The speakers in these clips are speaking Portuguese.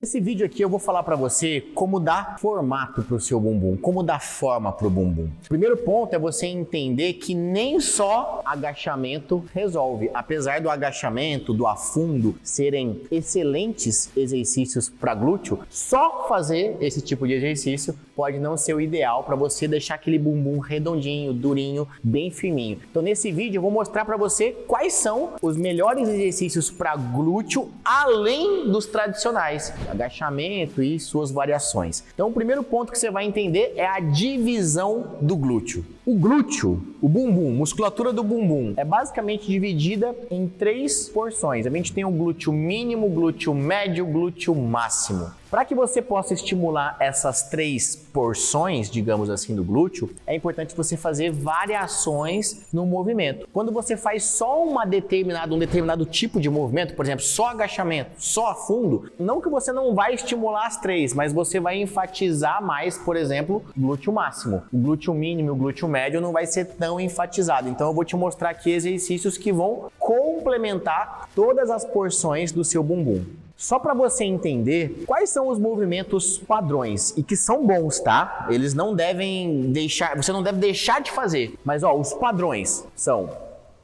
Nesse vídeo aqui eu vou falar para você como dar formato para o seu bumbum, como dar forma para o bumbum. O primeiro ponto é você entender que nem só agachamento resolve. Apesar do agachamento, do afundo serem excelentes exercícios para glúteo, só fazer esse tipo de exercício pode não ser o ideal para você deixar aquele bumbum redondinho, durinho, bem firminho. Então nesse vídeo eu vou mostrar para você quais são os melhores exercícios para glúteo além dos tradicionais. Agachamento e suas variações. Então o primeiro ponto que você vai entender é a divisão do glúteo. O glúteo, o bumbum, musculatura do bumbum, é basicamente dividida em 3 porções. A gente tem o glúteo mínimo, glúteo médio, glúteo máximo. Para que você possa estimular essas 3 porções, digamos assim, do glúteo, é importante você fazer variações no movimento. Quando você faz só um determinado tipo de movimento, por exemplo, só agachamento, só afundo, não que você não vai estimular as 3, mas você vai enfatizar mais, por exemplo, o glúteo máximo. O glúteo mínimo e o glúteo médio não vai ser tão enfatizado. Então eu vou te mostrar aqui exercícios que vão complementar todas as porções do seu bumbum. Só para você entender quais são os movimentos padrões e que são bons, tá? Eles não devem deixar, você não deve deixar de fazer. Mas ó, os padrões são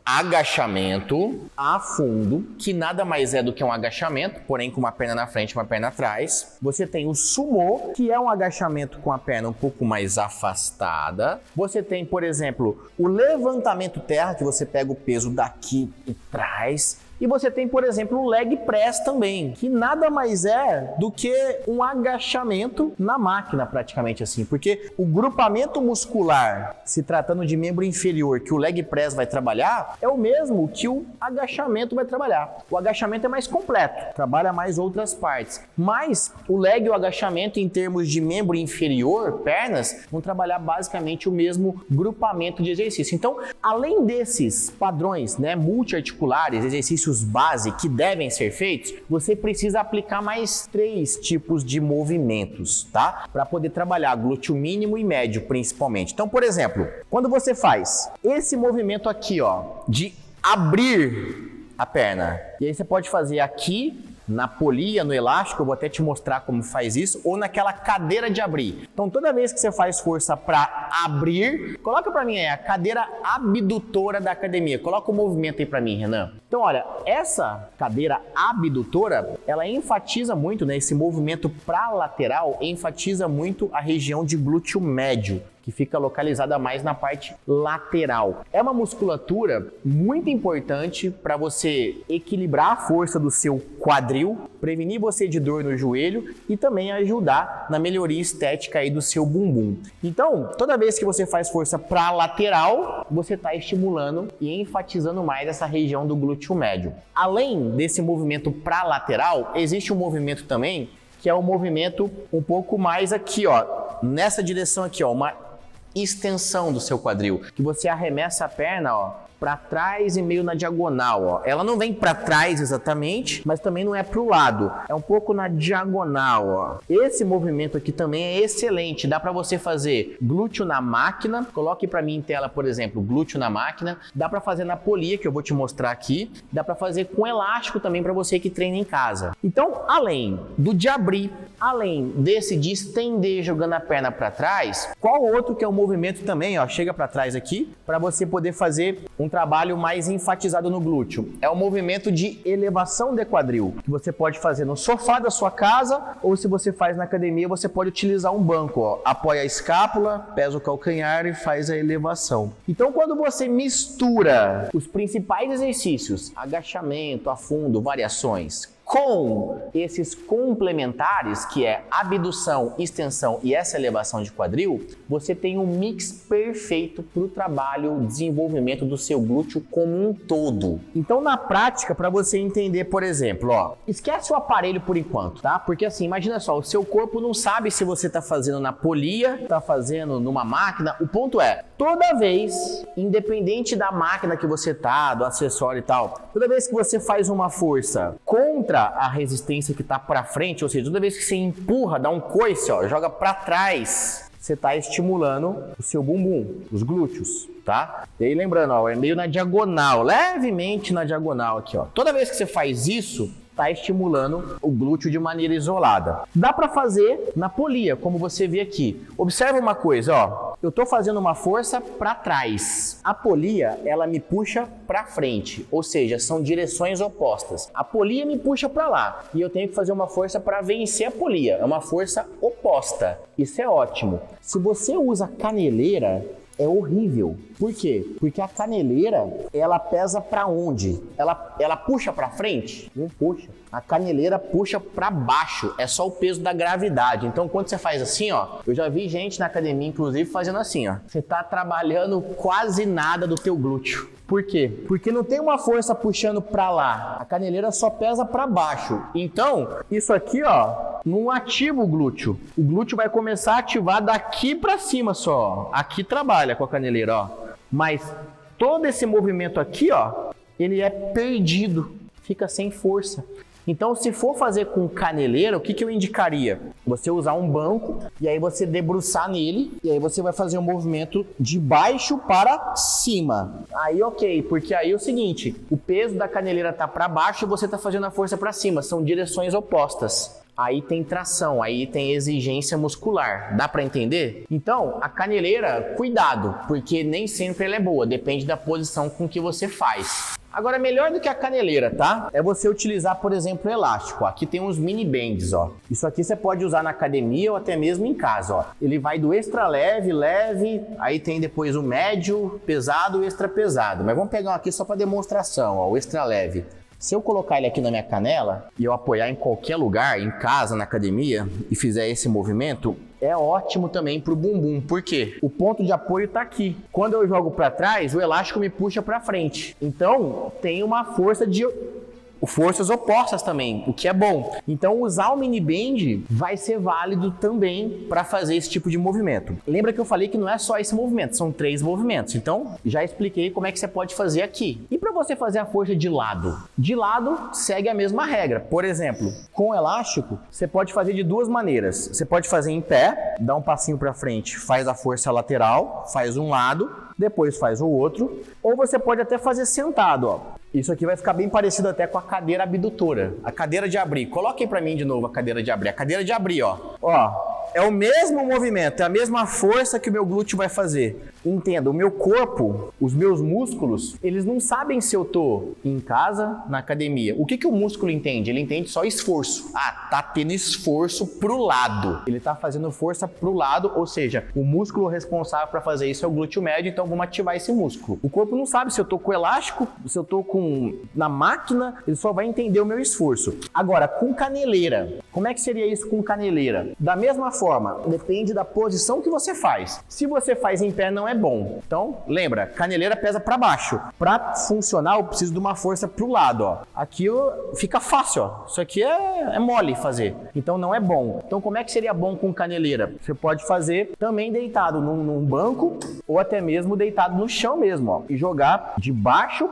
agachamento, afundo, que nada mais é do que um agachamento, porém com uma perna na frente e uma perna atrás. Você tem o sumô, que é um agachamento com a perna um pouco mais afastada. Você tem, por exemplo, o levantamento terra, que você pega o peso daqui e traz. E você tem, por exemplo, o leg press também, que nada mais é do que um agachamento na máquina, praticamente assim. Porque o grupamento muscular, se tratando de membro inferior, que o leg press vai trabalhar, é o mesmo que o agachamento vai trabalhar. O agachamento é mais completo, trabalha mais outras partes. Mas o leg e o agachamento, em termos de membro inferior, pernas, vão trabalhar basicamente o mesmo grupamento de exercício. Então, além desses padrões, né, multiarticulares, exercícios base que devem ser feitos, você precisa aplicar mais 3 tipos de movimentos, tá? Para poder trabalhar glúteo mínimo e médio, principalmente. Então, por exemplo, quando você faz esse movimento aqui, ó, de abrir a perna, e aí você pode fazer aqui na polia, no elástico, eu vou até te mostrar como faz isso, ou naquela cadeira de abrir. Então, toda vez que você faz força para abrir, coloca para mim aí a cadeira abdutora da academia. Coloca o movimento aí para mim, Renan. Então, olha, essa cadeira abdutora, ela enfatiza muito, né, esse movimento para lateral, enfatiza muito a região de glúteo médio, que fica localizada mais na parte lateral. É uma musculatura muito importante para você equilibrar a força do seu quadril, prevenir você de dor no joelho e também ajudar na melhoria estética aí do seu bumbum. Então, toda vez que você faz força para lateral, você está estimulando e enfatizando mais essa região do glúteo médio. Além desse movimento para lateral, existe um movimento também que é um movimento um pouco mais aqui, ó, nessa direção aqui, ó, uma extensão do seu quadril, que você arremessa a perna, ó, para trás e meio na diagonal, ó. Ela não vem para trás exatamente, mas também não é para o lado, é um pouco na diagonal, ó. Esse movimento aqui também é excelente, dá para você fazer glúteo na máquina, coloque para mim em tela, por exemplo, glúteo na máquina, dá para fazer na polia, que eu vou te mostrar aqui, dá para fazer com elástico também para você que treina em casa. Então, além do de abrir, além desse de estender jogando a perna para trás, qual outro que é o movimento também, ó, chega para trás aqui, para você poder fazer um trabalho mais enfatizado no glúteo. É o movimento de elevação de quadril, que você pode fazer no sofá da sua casa, ou se você faz na academia, você pode utilizar um banco, ó. Apoia a escápula, pesa o calcanhar e faz a elevação. Então, quando você mistura os principais exercícios, agachamento, afundo, variações, com esses complementares, que é abdução, extensão e essa elevação de quadril, você tem um mix perfeito para o trabalho, desenvolvimento do seu glúteo como um todo. Então, na prática, para você entender, por exemplo, ó, esquece o aparelho por enquanto, tá? Porque assim, imagina só, o seu corpo não sabe se você está fazendo na polia, está fazendo numa máquina. O ponto é, toda vez, independente da máquina que você tá, do acessório e tal, toda vez que você faz uma força contra a resistência que está para frente, ou seja, toda vez que você empurra, dá um coice, ó, joga para trás, você está estimulando o seu bumbum, os glúteos, tá? E aí lembrando, ó, é meio na diagonal, levemente na diagonal aqui, ó. Toda vez que você faz isso, está estimulando o glúteo de maneira isolada. Dá para fazer na polia, como você vê aqui. Observa uma coisa, ó. Eu estou fazendo uma força para trás. A polia, ela me puxa para frente, ou seja, são direções opostas. A polia me puxa para lá e eu tenho que fazer uma força para vencer a polia. É uma força oposta. Isso é ótimo. Se você usa caneleira, é horrível. Por quê? Porque a caneleira, ela pesa para onde? Ela puxa para frente? Não puxa. A caneleira puxa para baixo. É só o peso da gravidade. Então, quando você faz assim, ó, eu já vi gente na academia, inclusive, fazendo assim, ó. Você tá trabalhando quase nada do teu glúteo. Por quê? Porque não tem uma força puxando para lá. A caneleira só pesa para baixo. Então, isso aqui, ó, não ativa o glúteo. O glúteo vai começar a ativar daqui para cima só. Aqui trabalha com a caneleira, ó. Mas todo esse movimento aqui, ó, ele é perdido. Fica sem força. Então, se for fazer com caneleira, o que eu indicaria? Você usar um banco e aí você debruçar nele e aí você vai fazer um movimento de baixo para cima. Aí ok, porque aí é o seguinte, o peso da caneleira tá para baixo e você tá fazendo a força para cima, são direções opostas. Aí tem tração, aí tem exigência muscular. Dá para entender? Então, a caneleira, cuidado, porque nem sempre ela é boa, depende da posição com que você faz. Agora, melhor do que a caneleira, tá? É você utilizar, por exemplo, o elástico. Aqui tem uns mini bands, ó. Isso aqui você pode usar na academia ou até mesmo em casa, ó. Ele vai do extra leve, leve, aí tem depois o médio, pesado e extra pesado. Mas vamos pegar um aqui só para demonstração, ó, o extra leve. Se eu colocar ele aqui na minha canela e eu apoiar em qualquer lugar, em casa, na academia, e fizer esse movimento, é ótimo também para o bumbum. Por quê? O ponto de apoio está aqui. Quando eu jogo para trás, o elástico me puxa para frente. Então, tem uma forças opostas também, o que é bom. Então, usar o mini band vai ser válido também para fazer esse tipo de movimento. Lembra que eu falei que não é só esse movimento, são 3 movimentos. Então, já expliquei como é que você pode fazer aqui. E para você fazer a força de lado? De lado, segue a mesma regra. Por exemplo, com o elástico, você pode fazer de 2 maneiras. Você pode fazer em pé, dá um passinho para frente, faz a força lateral, faz um lado, depois faz o outro. Ou você pode até fazer sentado, ó. Isso aqui vai ficar bem parecido até com a cadeira abdutora. A cadeira de abrir. Coloque aí pra mim de novo a cadeira de abrir. A cadeira de abrir, ó. Ó, é o mesmo movimento, é a mesma força que o meu glúteo vai fazer. Entenda, o meu corpo, os meus músculos, eles não sabem se eu tô em casa, na academia. O que o músculo entende? Ele entende só esforço. Ah, tá tendo esforço pro lado. Ele tá fazendo força pro lado, ou seja, o músculo responsável para fazer isso é o glúteo médio, então vamos ativar esse músculo. O corpo não sabe se eu tô com elástico, se eu tô na máquina, ele só vai entender o meu esforço. Agora, com caneleira, como é que seria isso com caneleira? Da mesma forma, depende da posição que você faz. Se você faz em pé, não é bom. Então, lembra, caneleira pesa para baixo. Para funcionar, eu preciso de uma força pro lado, ó. Aqui fica fácil, ó. Isso aqui é mole fazer. Então, não é bom. Então, como é que seria bom com caneleira? Você pode fazer também deitado num banco ou até mesmo deitado no chão mesmo, ó. E jogar de baixo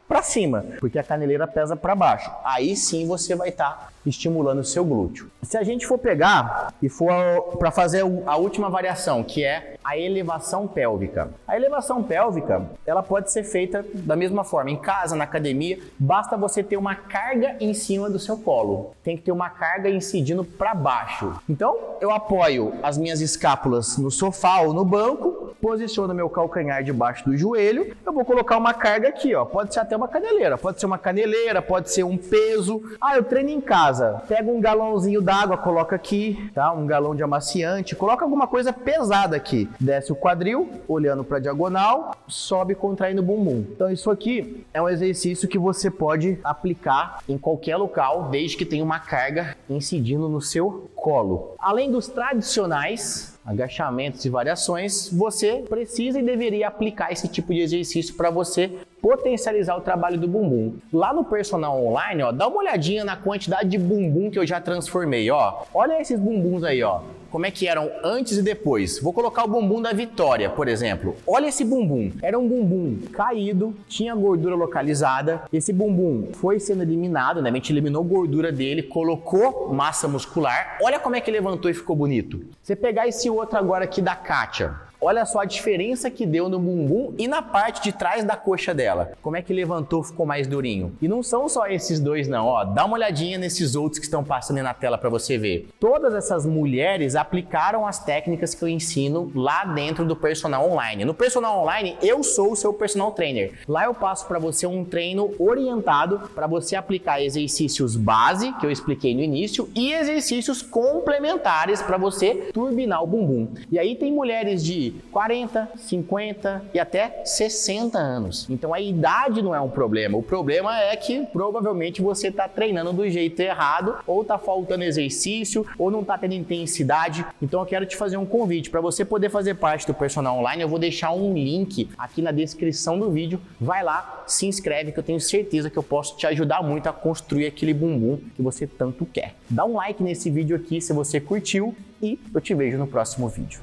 para cima, porque a caneleira pesa para baixo. Aí sim você vai estar estimulando o seu glúteo. Se a gente for pegar e for para fazer a última variação, que é a elevação pélvica. A elevação pélvica, ela pode ser feita da mesma forma, em casa, na academia, basta você ter uma carga em cima do seu colo. Tem que ter uma carga incidindo para baixo. Então, eu apoio as minhas escápulas no sofá ou no banco, posiciono meu calcanhar debaixo do joelho, eu vou colocar uma carga aqui, ó. Pode ser até uma caneleira, pode ser um peso. Ah, eu treino em casa. Pega um galãozinho d'água, coloca aqui, tá? Um galão de amaciante, coloca alguma coisa pesada aqui. Desce o quadril, olhando para a diagonal, sobe contraindo o bumbum. Então isso aqui é um exercício que você pode aplicar em qualquer local, desde que tenha uma carga incidindo no seu colo. Além dos tradicionais agachamentos e variações, você precisa e deveria aplicar esse tipo de exercício para você potencializar o trabalho do bumbum. Lá no personal online, ó, dá uma olhadinha na quantidade de bumbum que eu já transformei, ó. Olha esses bumbuns aí, ó. Como é que eram antes e depois. Vou colocar o bumbum da Vitória, por exemplo. Olha esse bumbum. Era um bumbum caído, tinha gordura localizada. Esse bumbum foi sendo eliminado, né? A gente eliminou a gordura dele, colocou massa muscular. Olha como é que levantou e ficou bonito. Você pegar esse outro agora aqui da Kátia. Olha só a diferença que deu no bumbum e na parte de trás da coxa dela. Como é que levantou, ficou mais durinho. E não são só esses dois não, ó. Dá uma olhadinha nesses outros que estão passando aí na tela para você ver. Todas essas mulheres aplicaram as técnicas que eu ensino lá dentro do Personal Online. No Personal Online, eu sou o seu personal trainer. Lá eu passo para você um treino orientado para você aplicar exercícios base, que eu expliquei no início, e exercícios complementares para você turbinar o bumbum. E aí tem mulheres de 40, 50 e até 60 anos. Então a idade não é um problema. O problema é que provavelmente você está treinando do jeito errado, ou está faltando exercício, ou não está tendo intensidade. Então eu quero te fazer um convite. Para você poder fazer parte do Personal Online, eu vou deixar um link aqui na descrição do vídeo. Vai lá, se inscreve, que eu tenho certeza que eu posso te ajudar muito a construir aquele bumbum que você tanto quer. Dá um like nesse vídeo aqui se você curtiu e eu te vejo no próximo vídeo.